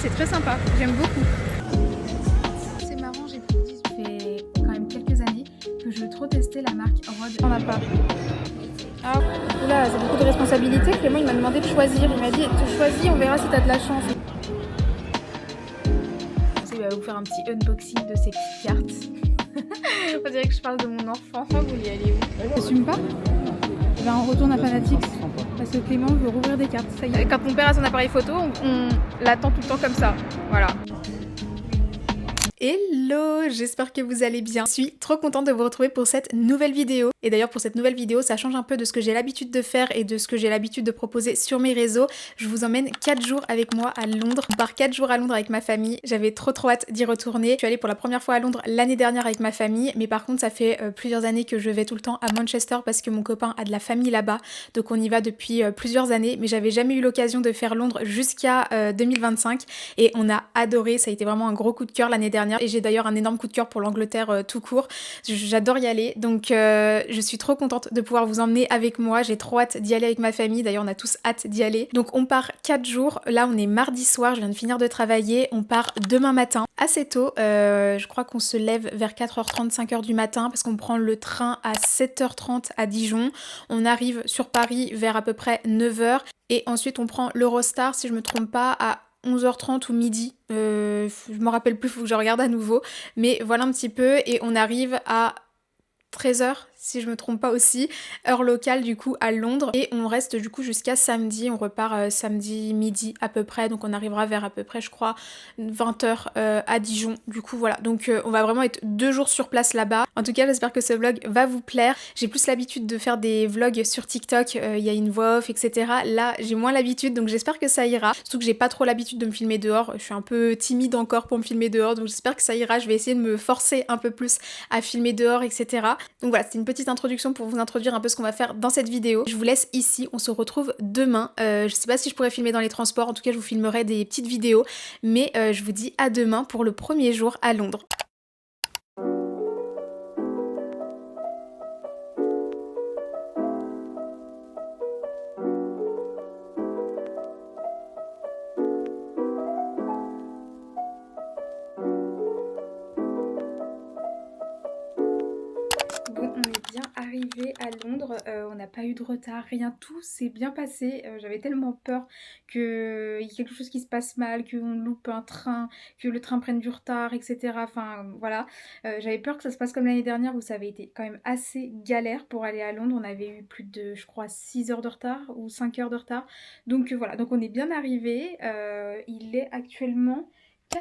c'est très sympa, j'aime beaucoup. C'est marrant, j'ai fait quand même quelques années que je veux trop tester la marque Rode. On n'a pas. Ah, là, c'est beaucoup de responsabilités. Clément, il m'a demandé de choisir. Il m'a dit, tu choisis, on verra si t'as de la chance. Il va vous faire un petit unboxing de ses petites cartes. On dirait que je parle de mon enfant. Vous y allez où? T'assumes pas? Eh ben, on retourne à Fanatics. Parce que Clément veut rouvrir des cartes. Ça y est. Quand mon père a son appareil photo, on l'attend tout le temps comme ça. Voilà. Hello, j'espère que vous allez bien. Je suis trop contente de vous retrouver pour cette nouvelle vidéo. Et d'ailleurs pour cette nouvelle vidéo, ça change un peu de ce que j'ai l'habitude de faire et de ce que j'ai l'habitude de proposer sur mes réseaux. Je vous emmène 4 jours avec moi à Londres. On part 4 jours à Londres avec ma famille. J'avais trop hâte d'y retourner. Je suis allée pour la première fois à Londres l'année dernière avec ma famille. Mais par contre ça fait plusieurs années que je vais tout le temps à Manchester parce que mon copain a de la famille là-bas. Donc on y va depuis plusieurs années. Mais j'avais jamais eu l'occasion de faire Londres jusqu'à 2025. Et on a adoré. Ça a été vraiment un gros coup de cœur l'année dernière. Et j'ai d'ailleurs un énorme coup de cœur pour l'Angleterre tout court. J'adore y aller, donc je suis trop contente de pouvoir vous emmener avec moi. J'ai trop hâte d'y aller avec ma famille, d'ailleurs on a tous hâte d'y aller. Donc on part 4 jours, là on est mardi soir, je viens de finir de travailler, on part demain matin, assez tôt, je crois qu'on se lève vers 4h30, 5h du matin parce qu'on prend le train à 7h30 à Dijon. On arrive sur Paris vers à peu près 9h et ensuite on prend l'Eurostar, si je me trompe pas, à 11h30 ou midi, je me rappelle plus, faut que je regarde à nouveau, mais voilà un petit peu, et on arrive à 13h si je me trompe pas aussi, heure locale du coup à Londres, et on reste du coup jusqu'à samedi, on repart samedi midi à peu près, donc on arrivera vers à peu près je crois 20h à Dijon, du coup voilà, donc on va vraiment être 2 jours sur place là-bas. En tout cas j'espère que ce vlog va vous plaire, j'ai plus l'habitude de faire des vlogs sur TikTok, il y a une voix off etc, là j'ai moins l'habitude donc j'espère que ça ira, surtout que j'ai pas trop l'habitude de me filmer dehors, je suis un peu timide encore pour me filmer dehors, donc j'espère que ça ira, je vais essayer de me forcer un peu plus à filmer dehors etc. Donc voilà, c'est une petite introduction pour vous introduire un peu ce qu'on va faire dans cette vidéo. Je vous laisse ici, on se retrouve demain. Je sais pas si je pourrais filmer dans les transports, en tout cas je vous filmerai des petites vidéos, mais je vous dis à demain pour le premier jour à Londres. Bon, on est bien arrivé à Londres, on n'a pas eu de retard, rien, tout s'est bien passé. J'avais tellement peur qu'il y ait quelque chose qui se passe mal, qu'on loupe un train, que le train prenne du retard, etc. Enfin voilà, j'avais peur que ça se passe comme l'année dernière où ça avait été quand même assez galère pour aller à Londres. On avait eu plus de, je crois, 6 heures de retard ou 5 heures de retard. Donc voilà, donc on est bien arrivé. Il est actuellement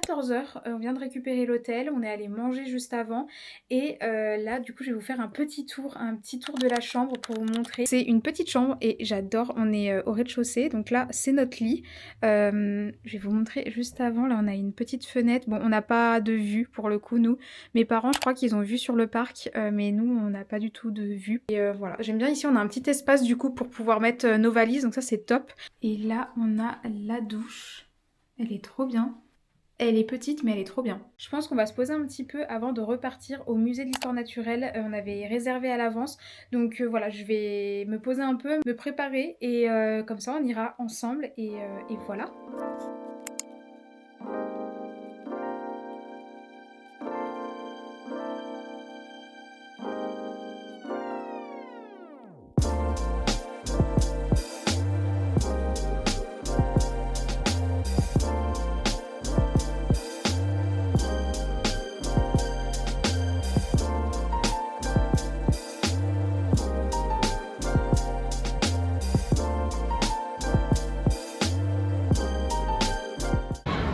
14h, on vient de récupérer l'hôtel, on est allé manger juste avant et là du coup je vais vous faire un petit tour de la chambre pour vous montrer. C'est une petite chambre et j'adore, on est au rez-de-chaussée, donc là c'est notre lit. Je vais vous montrer juste avant, là on a une petite fenêtre, bon on n'a pas de vue pour le coup nous, mes parents je crois qu'ils ont vue sur le parc, mais nous on n'a pas du tout de vue. Et voilà, j'aime bien ici, on a un petit espace du coup pour pouvoir mettre nos valises, donc ça c'est top. Et là on a la douche, elle est trop bien. Elle est petite mais elle est trop bien. Je pense qu'on va se poser un petit peu avant de repartir au musée de l'histoire naturelle. On avait réservé à l'avance. Donc voilà, je vais me poser un peu, me préparer et comme ça on ira ensemble et voilà.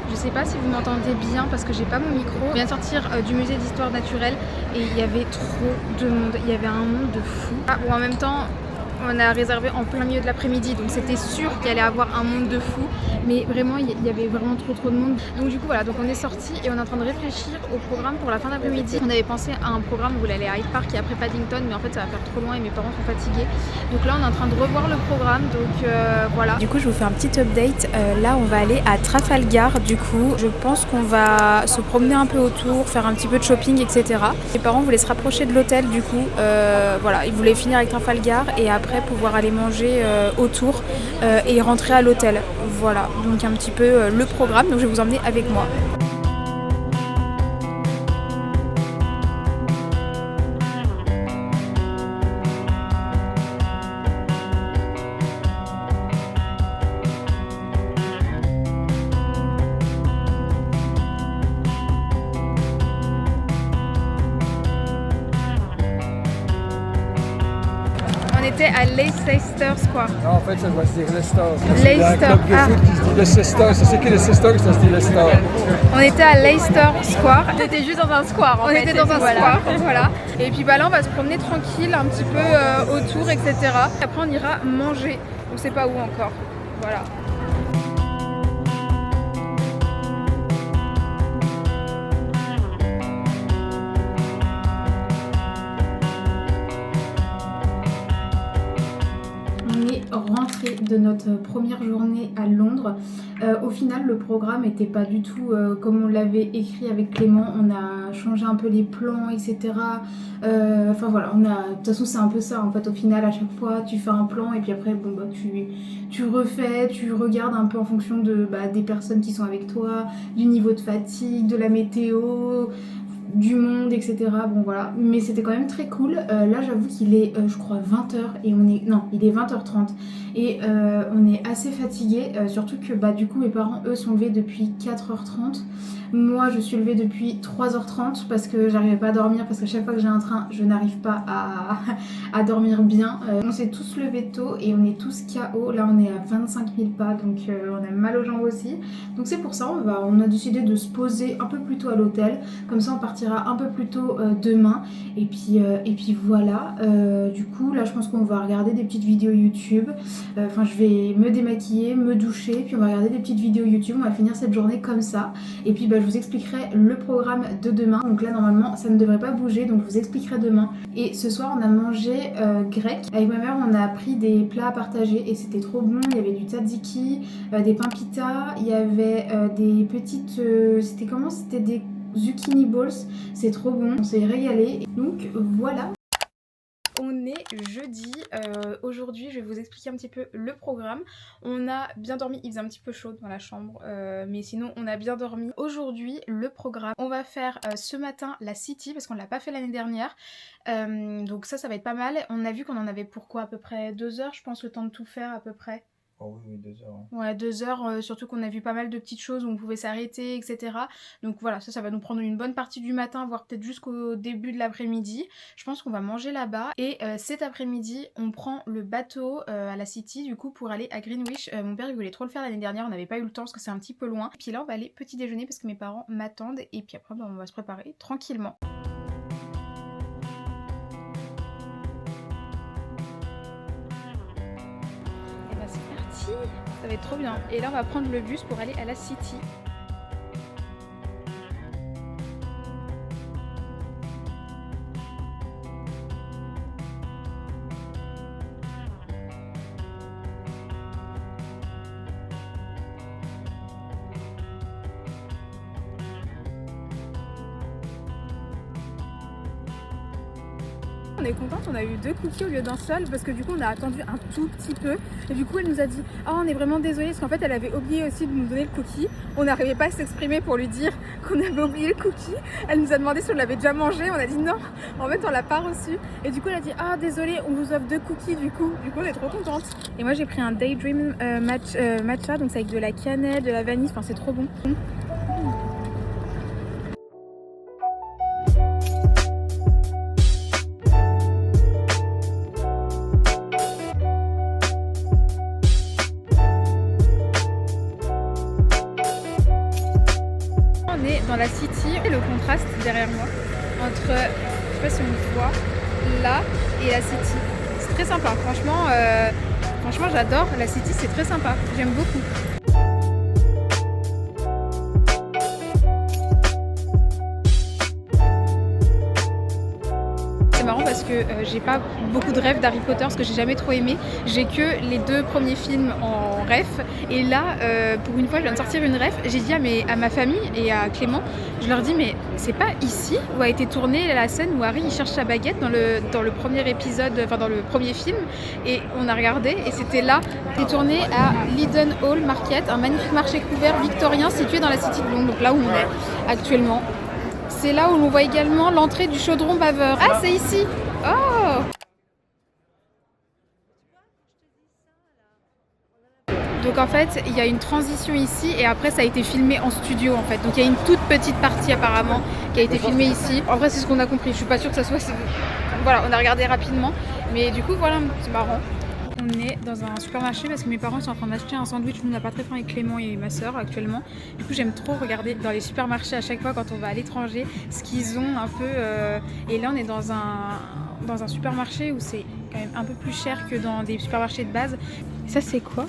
Je sais pas si vous m'entendez bien parce que j'ai pas mon micro. Je viens de sortir du musée d'histoire naturelle et il y avait trop de monde. Il y avait un monde de fou. Ah, bon, en même temps, on a réservé en plein milieu de l'après-midi, donc c'était sûr qu'il allait avoir un monde de fou. Mais vraiment, il y avait vraiment trop de monde. Donc du coup, voilà, donc on est sorti et on est en train de réfléchir au programme pour la fin d'après-midi. On avait pensé à un programme où on allait à Hyde Park et après Paddington, mais en fait ça va faire trop loin et mes parents sont fatigués. Donc là, on est en train de revoir le programme, donc voilà. Du coup, je vous fais un petit update. Là, on va aller à Trafalgar, du coup. Je pense qu'on va se promener un peu autour, faire un petit peu de shopping, etc. Mes parents voulaient se rapprocher de l'hôtel, du coup. Voilà, ils voulaient finir avec Trafalgar et après après pouvoir aller manger autour et rentrer à l'hôtel. Voilà, donc un petit peu le programme, donc je vais vous emmener avec moi. On était à Leicester Square. Non, en fait, ça doit se dire Leicester. Leicester, ah. Leicester, c'est qui Leicester, ça se dit Leicester. On était à Leicester Square. On était juste dans un square en fait. On était dans un square, voilà. Et puis bah là on va se promener tranquille un petit peu autour, etc. Après on ira manger. On sait pas où encore. Voilà. Rentrée de notre première journée à Londres. Au final le programme n'était pas du tout comme on l'avait écrit avec Clément. On a changé un peu les plans, etc. Enfin voilà, de toute façon c'est un peu ça en fait. Au final à chaque fois tu fais un plan et puis après bon bah tu refais, tu regardes un peu en fonction de des personnes qui sont avec toi, du niveau de fatigue, de la météo, du monde, etc. Bon voilà, mais c'était quand même très cool. Là j'avoue qu'il est je crois 20h et il est 20h30 et on est assez fatigué, surtout que du coup mes parents eux sont levés depuis 4h30. Moi je suis levée depuis 3h30 parce que j'arrivais pas à dormir, parce qu'à chaque fois que j'ai un train je n'arrive pas à dormir bien. On s'est tous levés tôt et on est tous KO. Là on est à 25 000 pas, donc on a mal aux jambes aussi. Donc c'est pour ça on a décidé de se poser un peu plus tôt à l'hôtel, comme ça on partira un peu plus tôt demain. Et puis voilà, du coup là je pense qu'on va regarder des petites vidéos YouTube. Enfin je vais me démaquiller, me doucher, puis on va regarder des petites vidéos YouTube. On va finir cette journée comme ça. Et puis je vous expliquerai le programme de demain. Donc là normalement ça ne devrait pas bouger, donc je vous expliquerai demain. Et ce soir on a mangé grec. Avec ma mère on a pris des plats à partager et c'était trop bon. Il y avait du tzatziki, des pains pita, il y avait des petites... c'était comment? C'était des zucchini balls. C'est trop bon, on s'est régalé. Donc voilà. On est jeudi, aujourd'hui je vais vous expliquer un petit peu le programme. On a bien dormi, il faisait un petit peu chaud dans la chambre, mais sinon on a bien dormi. Aujourd'hui le programme, on va faire ce matin la City parce qu'on l'a pas fait l'année dernière, donc ça va être pas mal. On a vu qu'on en avait pour quoi, à peu près 2 heures je pense, le temps de tout faire à peu près. Oh oui, 2 heures. Hein. Ouais, 2 heures, surtout qu'on a vu pas mal de petites choses où on pouvait s'arrêter, etc. Donc voilà, ça va nous prendre une bonne partie du matin, voire peut-être jusqu'au début de l'après-midi. Je pense qu'on va manger là-bas. Et cet après-midi, on prend le bateau à la City, du coup, pour aller à Greenwich. Mon père, il voulait trop le faire l'année dernière, on n'avait pas eu le temps parce que c'est un petit peu loin. Et puis là, on va aller petit déjeuner parce que mes parents m'attendent. Et puis après, on va se préparer tranquillement. Ça va être trop bien. Et là on va prendre le bus pour aller à la City. On est contente, on a eu 2 cookies au lieu d'un seul parce que du coup on a attendu un tout petit peu et du coup elle nous a dit « Oh on est vraiment désolé » parce qu'en fait elle avait oublié aussi de nous donner le cookie. On n'arrivait pas à s'exprimer pour lui dire qu'on avait oublié le cookie. Elle nous a demandé si on l'avait déjà mangé, on a dit non, en fait on l'a pas reçu. Et du coup elle a dit « Ah désolé, on vous offre 2 cookies du coup on est trop contente. » Et moi j'ai pris un Daydream matcha, donc c'est avec de la cannelle, de la vanille, enfin c'est trop bon. Dans la City, et le contraste derrière moi entre, je sais pas si on voit, là et la City, c'est très sympa, franchement j'adore la City, c'est très sympa, j'aime beaucoup. C'est marrant parce que j'ai pas beaucoup de rêves d'Harry Potter, parce que j'ai jamais trop aimé. J'ai que les 2 premiers films en ref. Et là, pour une fois, je viens de sortir une ref. J'ai dit à ma famille et à Clément, je leur dis mais c'est pas ici où a été tournée la scène où Harry il cherche sa baguette dans le premier épisode, enfin dans le premier film. Et on a regardé et c'était là. C'était tourné à Leaden Hall Market, un magnifique marché couvert victorien situé dans la City de Londres, donc là où on est actuellement. C'est là où l'on voit également l'entrée du chaudron baveur. Ah, c'est ici. Oh. Donc en fait, il y a une transition ici et après ça a été filmé en studio en fait. Donc il y a une toute petite partie apparemment qui a été filmée ici. En vrai, c'est ce qu'on a compris. Je suis pas sûre que ça soit... Voilà, on a regardé rapidement. Mais du coup, voilà, c'est marrant. On est dans un supermarché parce que mes parents sont en train d'acheter un sandwich. Nous, on n'a pas très faim avec Clément et ma soeur actuellement. Du coup, j'aime trop regarder dans les supermarchés à chaque fois quand on va à l'étranger ce qu'ils ont un peu. Et là, on est dans un supermarché où c'est quand même un peu plus cher que dans des supermarchés de base. Et ça, c'est quoi?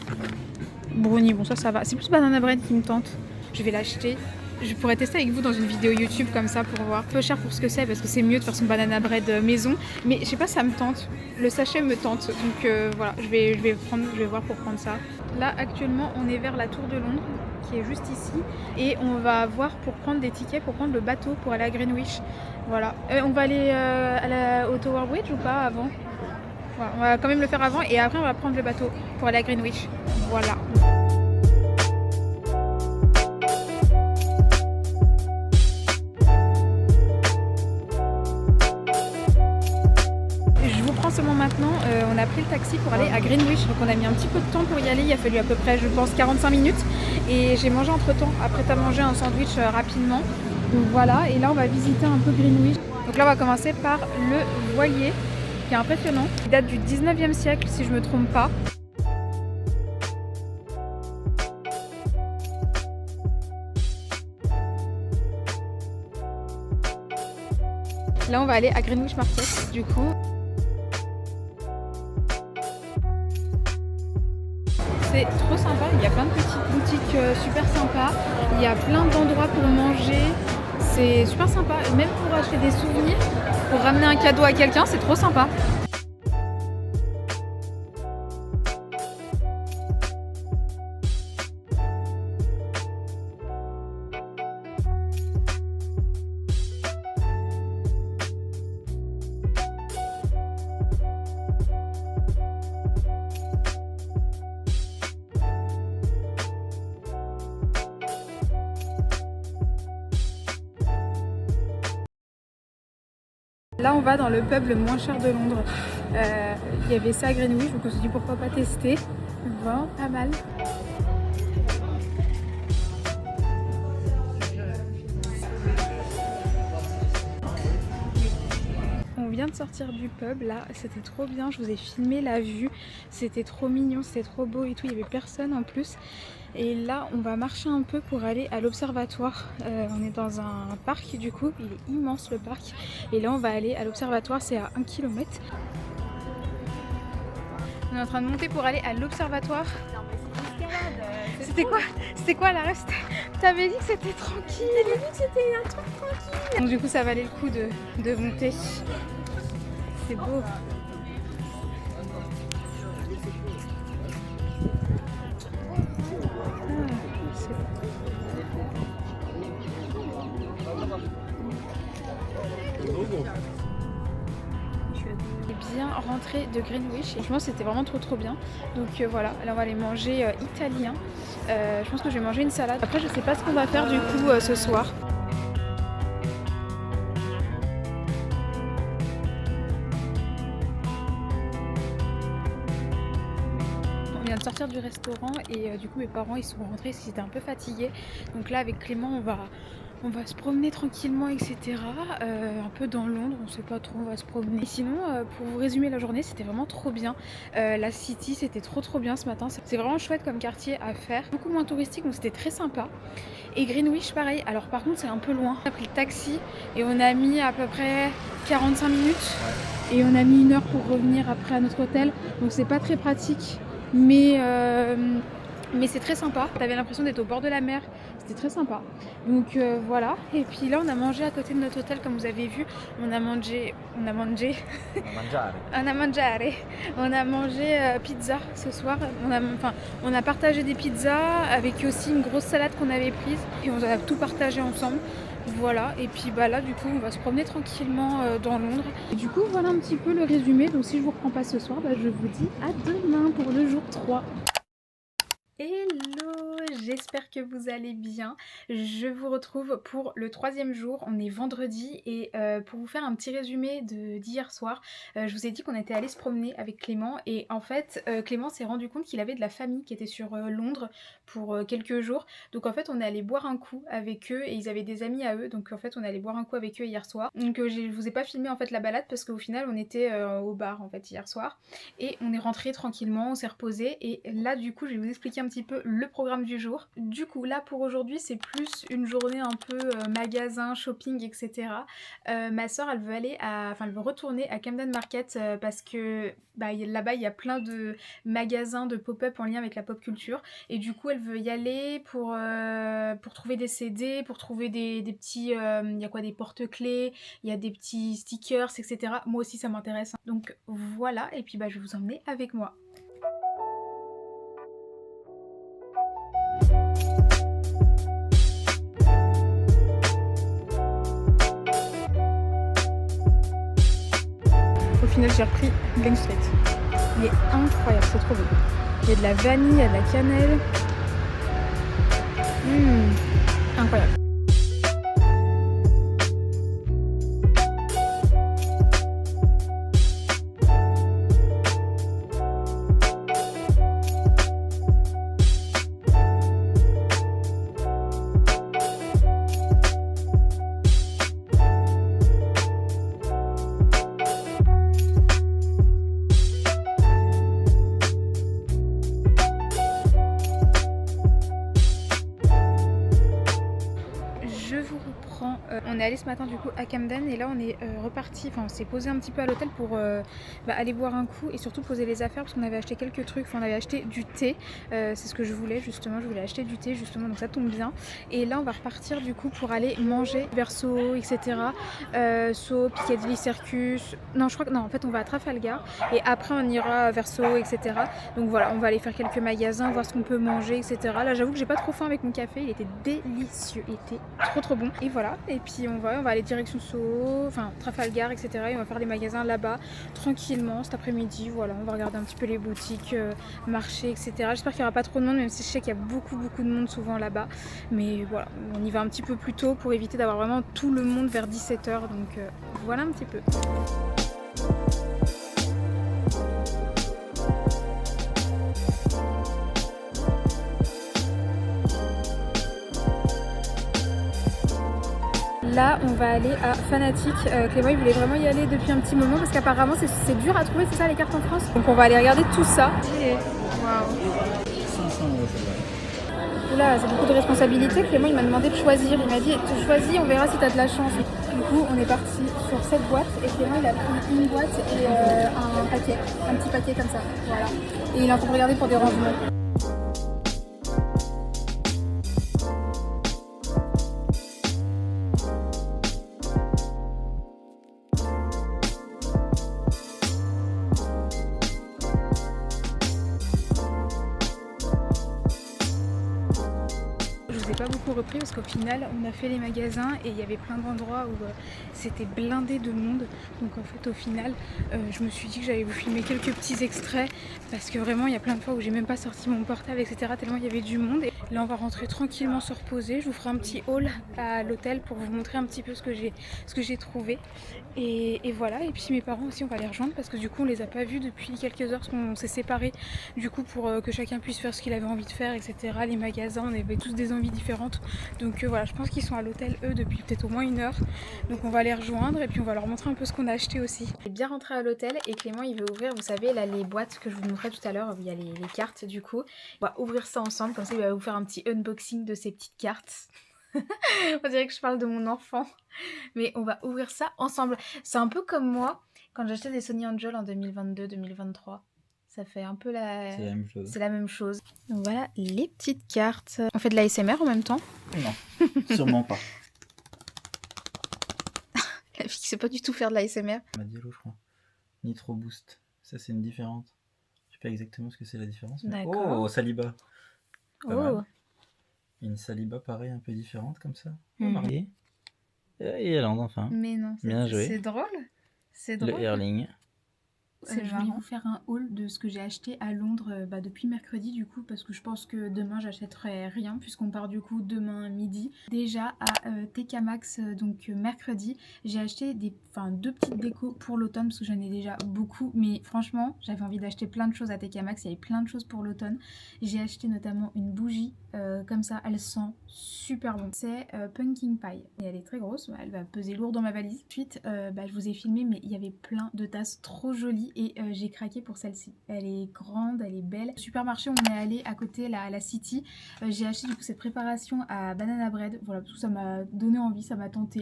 Brownie, bon ça va. C'est plus banana bread qui me tente. Je vais l'acheter. Je pourrais tester avec vous dans une vidéo YouTube comme ça pour voir. Peu cher pour ce que c'est parce que c'est mieux de faire son banana bread maison. Mais je sais pas, ça me tente. Le sachet me tente. Donc voilà, je vais voir pour prendre ça. Là actuellement on est vers la Tour de Londres qui est juste ici. Et on va voir pour prendre des tickets pour prendre le bateau pour aller à Greenwich. Voilà. On va aller au Tower Bridge ou pas avant? Voilà, on va quand même le faire avant et après on va prendre le bateau pour aller à Greenwich. Voilà. Je vous prends seulement maintenant, on a pris le taxi pour aller à Greenwich, donc on a mis un petit peu de temps pour y aller, il a fallu à peu près je pense 45 minutes et j'ai mangé entre temps, après t'as mangé un sandwich rapidement, donc voilà, et là on va visiter un peu Greenwich. Donc là on va commencer par le voilier qui est impressionnant, il date du 19e siècle si je me trompe pas. Là on va aller à Greenwich Market du coup. C'est trop sympa, il y a plein de petites boutiques super sympas, il y a plein d'endroits pour manger, c'est super sympa, même pour acheter des souvenirs, pour ramener un cadeau à quelqu'un, c'est trop sympa. Là on va dans le pub le moins cher de Londres. Il y avait ça à Greenwich, donc on se dit pourquoi pas tester. Vraiment pas mal. On vient de sortir du pub là, c'était trop bien, je vous ai filmé la vue, c'était trop mignon, c'était trop beau et tout, il n'y avait personne en plus. Et là on va marcher un peu pour aller à l'observatoire, on est dans un parc du coup, il est immense le parc. Et là on va aller à l'observatoire, c'est à 1 km. On est en train de monter pour aller à l'observatoire. C'était quoi la reste? T'avais dit que c'était tranquille. J'avais dit que c'était un truc tranquille. Donc du coup ça valait le coup de monter. C'est beau. Bien rentré de Greenwich et franchement c'était vraiment trop bien, donc voilà, là on va aller manger italien. Je pense que je vais manger une salade. Après je sais pas ce qu'on va faire du coup ce soir. On vient de sortir du restaurant et du coup mes parents ils sont rentrés parce qu'ils étaient un peu fatigués, donc là avec Clément on va se promener tranquillement, etc. Un peu dans Londres, on sait pas trop, on va se promener. Et sinon, pour vous résumer la journée, c'était vraiment trop bien. La City, c'était trop bien ce matin. C'est vraiment chouette comme quartier à faire. Beaucoup moins touristique, donc c'était très sympa. Et Greenwich, pareil. Alors par contre, c'est un peu loin. On a pris le taxi et on a mis à peu près 45 minutes. Et on a mis 1 heure pour revenir après à notre hôtel. Donc c'est pas très pratique. Mais Mais c'est très sympa, t'avais l'impression d'être au bord de la mer, c'était très sympa. Donc voilà, et puis là on a mangé à côté de notre hôtel comme vous avez vu, on a mangé, Mangiare. on a mangé pizza ce soir, on a partagé des pizzas avec aussi une grosse salade qu'on avait prise, et on a tout partagé ensemble. Voilà, et puis bah là du coup on va se promener tranquillement dans Londres. Et du coup voilà un petit peu le résumé, donc si je vous reprends pas ce soir, bah, je vous dis à demain pour le jour 3. Hello, j'espère que vous allez bien. Je vous retrouve pour le 3e jour, on est vendredi et pour vous faire un petit résumé d'hier soir, je vous ai dit qu'on était allé se promener avec Clément et en fait Clément s'est rendu compte qu'il avait de la famille qui était sur Londres pour quelques jours. Donc en fait on est allé boire un coup avec eux et ils avaient des amis à eux, donc en fait on est allé boire un coup avec eux hier soir. Donc je vous ai pas filmé en fait la balade parce qu'au final on était au bar en fait hier soir et on est rentré tranquillement, on s'est reposé et là du coup je vais vous expliquer un petit peu le programme du jour. Du coup là pour aujourd'hui c'est plus une journée un peu magasin, shopping etc. Ma soeur elle veut elle veut retourner à Camden Market parce que là-bas il y a plein de magasins de pop-up en lien avec la pop culture et du coup elle veut y aller pour trouver des CD, pour trouver des petits, il y a quoi, des porte-clés, il y a des petits stickers etc. Moi aussi ça m'intéresse hein. Donc voilà, et puis je vais vous emmener avec moi. Au final j'ai repris Glen Street. Il est incroyable, c'est trop bon. Il y a de la vanille, il y a de la cannelle. Incroyable. On est allé ce matin du coup à Camden et là on est reparti, on s'est posé un petit peu à l'hôtel pour aller boire un coup et surtout poser les affaires parce qu'on avait acheté quelques trucs, on avait acheté du thé, c'est ce que je voulais justement, je voulais acheter du thé justement donc ça tombe bien. Et là on va repartir du coup pour aller manger vers Soho etc. Soho, Piccadilly Circus, non je crois que non en fait on va à Trafalgar et après on ira vers Soho etc. Donc voilà, on va aller faire quelques magasins, voir ce qu'on peut manger etc. Là j'avoue que j'ai pas trop faim avec mon café, il était délicieux, il était trop bon. Et voilà, et puis on va aller direction Soho, Trafalgar etc. Et on va faire des magasins là-bas tranquillement cet après-midi. Voilà, on va regarder un petit peu les boutiques, marchés etc. J'espère qu'il n'y aura pas trop de monde, même si je sais qu'il y a beaucoup de monde souvent là-bas. Mais voilà, on y va un petit peu plus tôt pour éviter d'avoir vraiment tout le monde vers 17h. Donc voilà un petit peu. Là, on va aller à Fanatic. Clément, il voulait vraiment y aller depuis un petit moment parce qu'apparemment, c'est dur à trouver, c'est ça, les cartes en France. Donc, on va aller regarder tout ça. Waouh. Oula, c'est beaucoup de responsabilités. Clément, il m'a demandé de choisir. Il m'a dit, tu choisis, on verra si tu as de la chance. Du coup, on est parti sur cette boîte et Clément, il a pris une boîte et un petit paquet comme ça. Voilà. Et il est en train de regarder pour des rangements. Pas beaucoup repris parce qu'au final on a fait les magasins et il y avait plein d'endroits où c'était blindé de monde, donc en fait au final je me suis dit que j'allais vous filmer quelques petits extraits parce que vraiment il y a plein de fois où j'ai même pas sorti mon portable etc. tellement il y avait du monde. Et là on va rentrer tranquillement se reposer, je vous ferai un petit haul à l'hôtel pour vous montrer un petit peu ce que j'ai trouvé et voilà. Et puis mes parents aussi on va les rejoindre parce que du coup on les a pas vus depuis quelques heures parce qu'on s'est séparés du coup pour que chacun puisse faire ce qu'il avait envie de faire etc. Les magasins on avait tous des envies différentes. Donc voilà, je pense qu'ils sont à l'hôtel eux depuis peut-être au moins 1 heure. Donc on va les rejoindre et puis on va leur montrer un peu ce qu'on a acheté aussi. On est bien rentré à l'hôtel et Clément il veut ouvrir, vous savez là les boîtes que je vous montrais tout à l'heure, il y a les cartes du coup. On va ouvrir ça ensemble, comme ça il va vous faire un petit unboxing de ces petites cartes. On dirait que je parle de mon enfant. Mais on va ouvrir ça ensemble. C'est un peu comme moi quand j'achetais des Sony Angel en 2022-2023. Ça fait un peu la... C'est la même chose. C'est la même chose. Donc voilà les petites cartes. On fait de l'ASMR en même temps? Non, sûrement pas. La fille qui sait pas du tout faire de l'ASMR. Madiello, je crois. Nitro Boost. Ça, c'est une différente. Je sais pas exactement ce que c'est la différence. Mais... D'accord. Oh, Saliba. Pas Oh. mal. Une Saliba pareil, un peu différente comme ça. Mhm. Et Haaland enfin. Mais non, Bien joué. c'est drôle. C'est Le drôle. Erling. Je voulais vous faire un haul de ce que j'ai acheté à Londres depuis mercredi du coup, parce que je pense que demain j'achèterai rien puisqu'on part du coup demain midi. Déjà à TK Maxx, donc mercredi, j'ai acheté deux petites décos pour l'automne parce que j'en ai déjà beaucoup, mais franchement j'avais envie d'acheter plein de choses à TK Maxx, il y avait plein de choses pour l'automne. J'ai acheté notamment une bougie comme ça, elle sent super bon. C'est Pumpkin Pie et elle est très grosse, elle va peser lourd dans ma valise. Ensuite je vous ai filmé, mais il y avait plein de tasses trop jolies et j'ai craqué pour celle-ci. Elle est grande, elle est belle. Au supermarché, on est allé à côté à la City. J'ai acheté du coup cette préparation à banana bread. Voilà, parce que ça m'a donné envie, ça m'a tenté.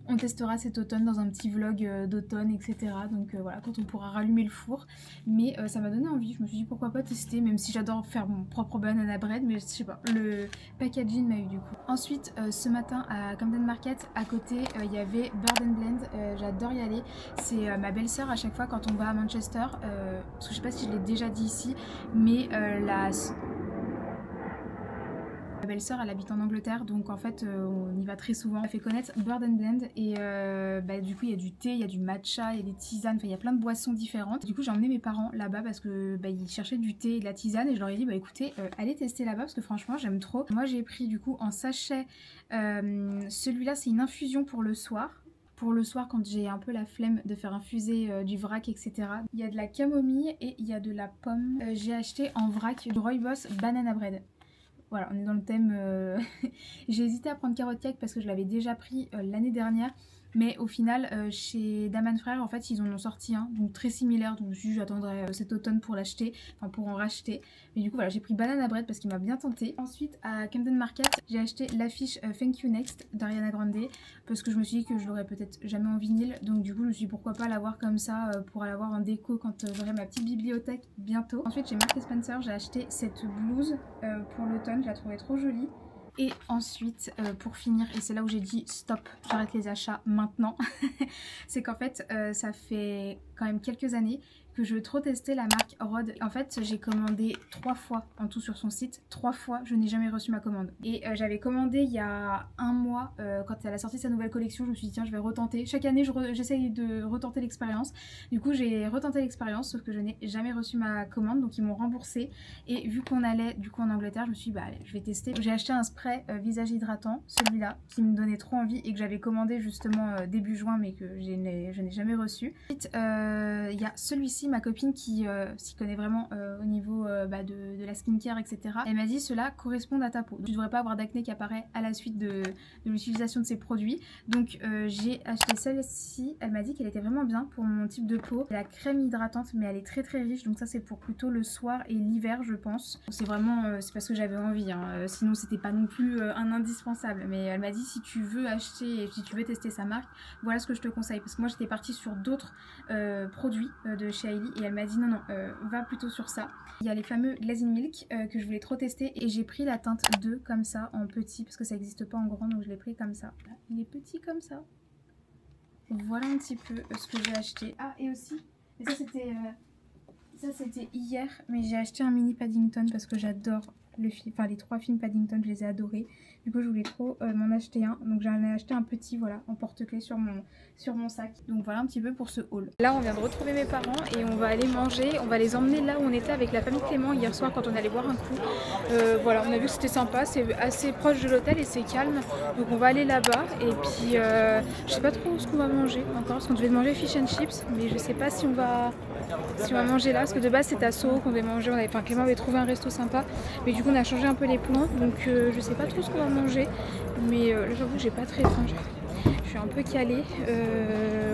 On testera cet automne dans un petit vlog d'automne, etc. Donc voilà, quand on pourra rallumer le four. Mais ça m'a donné envie. Je me suis dit pourquoi pas tester, même si j'adore faire mon propre banana bread. Mais je sais pas, le packaging m'a eu du coup. Ensuite, ce matin à Camden Market, à côté, il y avait Bird and Blend. J'adore y aller. C'est ma belle-sœur à chaque fois quand on va à Manchester. Parce que je sais pas si je l'ai déjà dit ici, mais ma belle-sœur elle habite en Angleterre, donc en fait on y va très souvent. Elle fait connaître Bird and Blend et du coup il y a du thé, il y a du matcha, il y a des tisanes, enfin il y a plein de boissons différentes. Du coup j'ai emmené mes parents là-bas parce que ils cherchaient du thé et de la tisane et je leur ai dit écoutez allez tester là-bas parce que franchement j'aime trop. Moi j'ai pris du coup en sachet, celui-là c'est une infusion pour le soir. Pour le soir quand j'ai un peu la flemme de faire infuser du vrac, etc. Il y a de la camomille et il y a de la pomme. J'ai acheté en vrac du Rooibos Banana Bread. Voilà, on est dans le thème. J'ai hésité à prendre carotte cake parce que je l'avais déjà pris l'année dernière. Mais au final, chez Daman Frères, en fait, ils en ont sorti un, donc très similaire. Donc j'attendrai cet automne pour l'acheter, enfin pour en racheter. Mais du coup, voilà, j'ai pris Banana Bread parce qu'il m'a bien tenté. Ensuite, à Camden Market, j'ai acheté l'affiche Thank You Next d'Ariana Grande parce que je me suis dit que je l'aurais peut-être jamais en vinyle. Donc du coup, je me suis dit pourquoi pas l'avoir comme ça pour l'avoir en déco quand j'aurai ma petite bibliothèque bientôt. Ensuite, chez Marks & Spencer, j'ai acheté cette blouse pour l'automne. Je la trouvais trop jolie. Et ensuite, pour finir, et c'est là où j'ai dit stop, j'arrête les achats maintenant, c'est qu'en fait, ça fait quand même quelques années que je veux trop tester la marque Rod. En fait, j'ai commandé 3 fois en tout sur son site. 3 fois, je n'ai jamais reçu ma commande. Et j'avais commandé il y a un mois, quand elle a sorti sa nouvelle collection, je me suis dit tiens, je vais retenter. Chaque année, j'essaye de retenter l'expérience. Du coup, j'ai retenté l'expérience, sauf que je n'ai jamais reçu ma commande, donc ils m'ont remboursé. Et vu qu'on allait du coup en Angleterre, je me suis dit allez, je vais tester. J'ai acheté un spray visage hydratant, celui-là, qui me donnait trop envie et que j'avais commandé justement début juin, mais que je n'ai jamais reçu. Ensuite, il y a celui-ci, ma copine qui s'y connaît vraiment au niveau de la skincare, etc. Elle m'a dit cela correspond à ta peau. Tu devrais pas avoir d'acné qui apparaît à la suite de l'utilisation de ces produits. Donc j'ai acheté celle-ci. Elle m'a dit qu'elle était vraiment bien pour mon type de peau. La crème hydratante, mais elle est très très riche. Donc ça c'est pour plutôt le soir et l'hiver je pense. C'est vraiment c'est parce que j'avais envie. Sinon c'était pas non plus un indispensable. Mais elle m'a dit si tu veux acheter et si tu veux tester sa marque, voilà ce que je te conseille. Parce que moi j'étais partie sur d'autres produits de chez Hailey et elle m'a dit non va plutôt sur ça. Il y a les fameux Glazing Milk que je voulais trop tester et j'ai pris la teinte 2 comme ça en petit parce que ça n'existe pas en grand, donc je l'ai pris comme ça. Il est petit comme ça. Voilà un petit peu ce que j'ai acheté. Ah et aussi, et ça c'était hier, mais j'ai acheté un mini Paddington parce que j'adore les 3 films Paddington, je les ai adorés. Du coup je voulais trop m'en acheter un, donc j'en ai acheté un petit, voilà, en porte-clés sur mon sac. Donc voilà un petit peu pour ce haul. Là on vient de retrouver mes parents et on va aller manger. On va les emmener là où on était avec la famille Clément hier soir quand on allait boire un coup. Voilà, on a vu que c'était sympa, c'est assez proche de l'hôtel et c'est calme. Donc on va aller là-bas et puis je sais pas trop ce qu'on va manger encore, parce qu'on devait manger fish and chips, mais je sais pas si on va manger là, parce que de base c'était à Soho qu'on devait manger. Clément avait trouvé un resto sympa, mais du coup on a changé un peu les plans, donc je sais pas trop ce qu'on va manger, mais là j'avoue que j'ai pas très faim. Je suis un peu calée,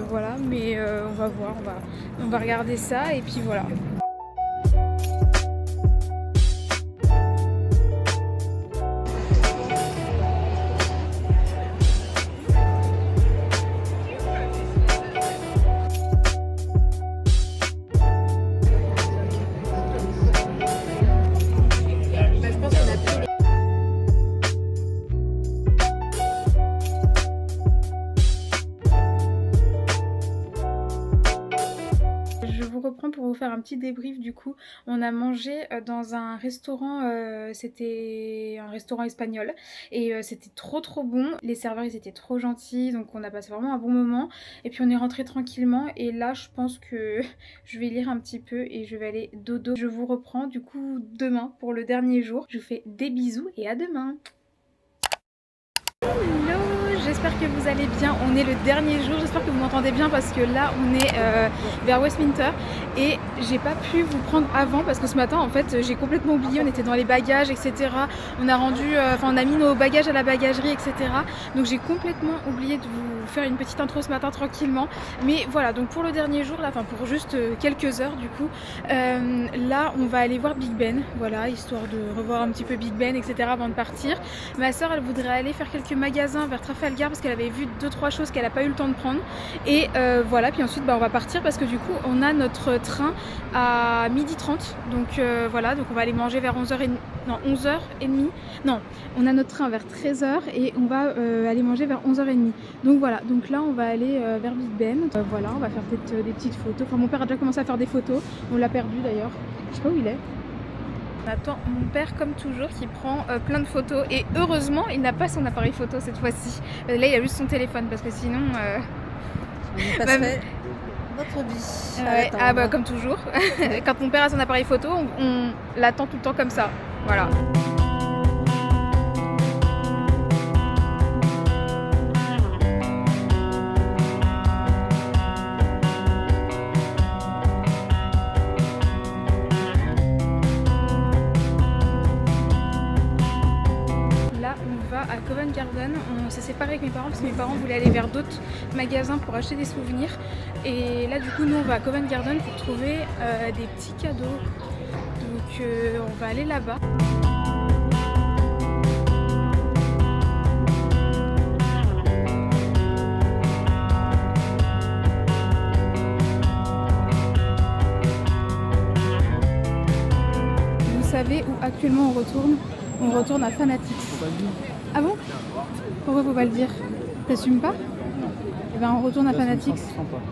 voilà, mais on va voir, on va regarder ça et puis voilà. petit débrief du coup. On a mangé dans un restaurant, c'était un restaurant espagnol et c'était trop bon. Les serveurs ils étaient trop gentils donc on a passé vraiment un bon moment et puis on est rentré tranquillement et là je pense que je vais lire un petit peu et je vais aller dodo. Je vous reprends du coup demain pour le dernier jour. Je vous fais des bisous et à demain. Hello, j'espère que vous allez bien. On est le dernier jour, j'espère que vous m'entendez bien parce que là on est vers Westminster et j'ai pas pu vous prendre avant parce que ce matin en fait j'ai complètement oublié, on était dans les bagages etc. On a rendu, on a mis nos bagages à la bagagerie etc. Donc j'ai complètement oublié de vous faire une petite intro ce matin tranquillement. Mais voilà, donc pour le dernier jour là, enfin pour juste quelques heures du coup, là on va aller voir Big Ben, voilà, histoire de revoir un petit peu Big Ben etc. avant de partir. Ma soeur elle voudrait aller faire quelques magasins vers Trafalgar parce qu'elle avait vu 2-3 choses qu'elle n'a pas eu le temps de prendre et voilà, puis ensuite on va partir parce que du coup on a notre train à 12h30 donc voilà, donc on va aller manger vers 11h30, non 11h30, non on a notre train vers 13h et on va aller manger vers 11h30 donc voilà, donc là on va aller vers Big Ben, voilà, on va faire peut-être des petites photos, enfin mon père a déjà commencé à faire des photos, on l'a perdu d'ailleurs, je sais pas où il est. On attend mon père comme toujours qui prend plein de photos et heureusement il n'a pas son appareil photo cette fois-ci. Là il a juste son téléphone parce que sinon... on passerait notre vie. Ah bah comme toujours. Quand mon père a son appareil photo on l'attend tout le temps comme ça. Voilà. À Covent Garden, on s'est séparés avec mes parents parce que mes parents voulaient aller vers d'autres magasins pour acheter des souvenirs et là du coup nous on va à Covent Garden pour trouver des petits cadeaux donc on va aller là-bas. Vous savez où actuellement on retourne? On retourne à Fanatics. Ah bon? Pourquoi faut pas le dire? T'assumes pas? Et ben on retourne à Fanatics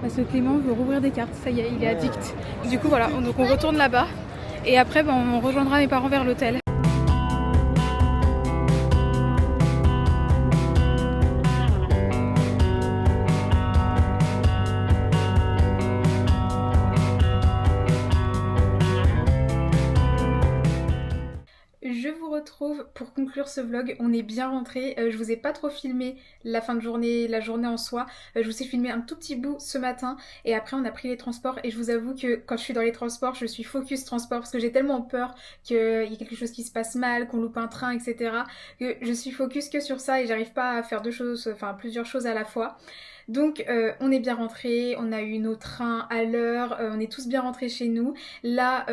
parce que Clément veut rouvrir des cartes, ça y est, il est addict. Du coup voilà, donc on retourne là-bas et après ben, on rejoindra mes parents vers l'hôtel. Je vous retrouve pour conclure ce vlog, on est bien rentré, je vous ai pas trop filmé la fin de journée, la journée en soi, je vous ai filmé un tout petit bout ce matin et après on a pris les transports et je vous avoue que quand je suis dans les transports je suis focus transport parce que j'ai tellement peur qu'il y ait quelque chose qui se passe mal, qu'on loupe un train etc. que je suis focus que sur ça et j'arrive pas à faire plusieurs choses à la fois. Donc on est bien rentré, on a eu nos trains à l'heure, on est tous bien rentrés chez nous. Là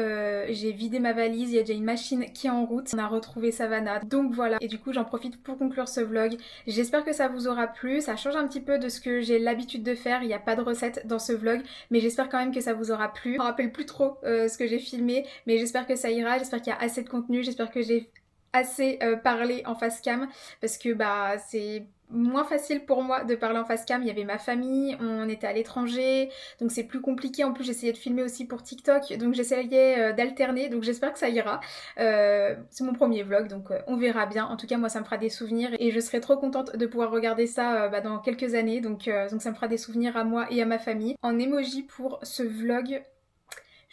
j'ai vidé ma valise, il y a déjà une machine qui est en route, on a retrouvé Savannah. Donc voilà, et du coup j'en profite pour conclure ce vlog. J'espère que ça vous aura plu, ça change un petit peu de ce que j'ai l'habitude de faire, il n'y a pas de recette dans ce vlog, mais j'espère quand même que ça vous aura plu. Je me rappelle plus trop ce que j'ai filmé, mais j'espère que ça ira, j'espère qu'il y a assez de contenu, j'espère que j'ai assez parlé en face cam parce que bah c'est moins facile pour moi de parler en face cam, il y avait ma famille, on était à l'étranger donc c'est plus compliqué, en plus j'essayais de filmer aussi pour TikTok donc j'essayais d'alterner donc j'espère que ça ira. C'est mon premier vlog donc on verra bien, en tout cas moi ça me fera des souvenirs et je serai trop contente de pouvoir regarder ça dans quelques années donc ça me fera des souvenirs à moi et à ma famille. En emoji pour ce vlog,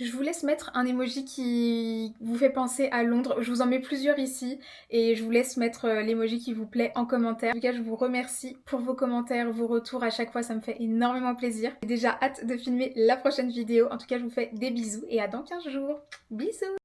je vous laisse mettre un emoji qui vous fait penser à Londres. Je vous en mets plusieurs ici et je vous laisse mettre l'emoji qui vous plaît en commentaire. En tout cas, je vous remercie pour vos commentaires, vos retours à chaque fois, ça me fait énormément plaisir. J'ai déjà hâte de filmer la prochaine vidéo. En tout cas, je vous fais des bisous et à dans 15 jours. Bisous!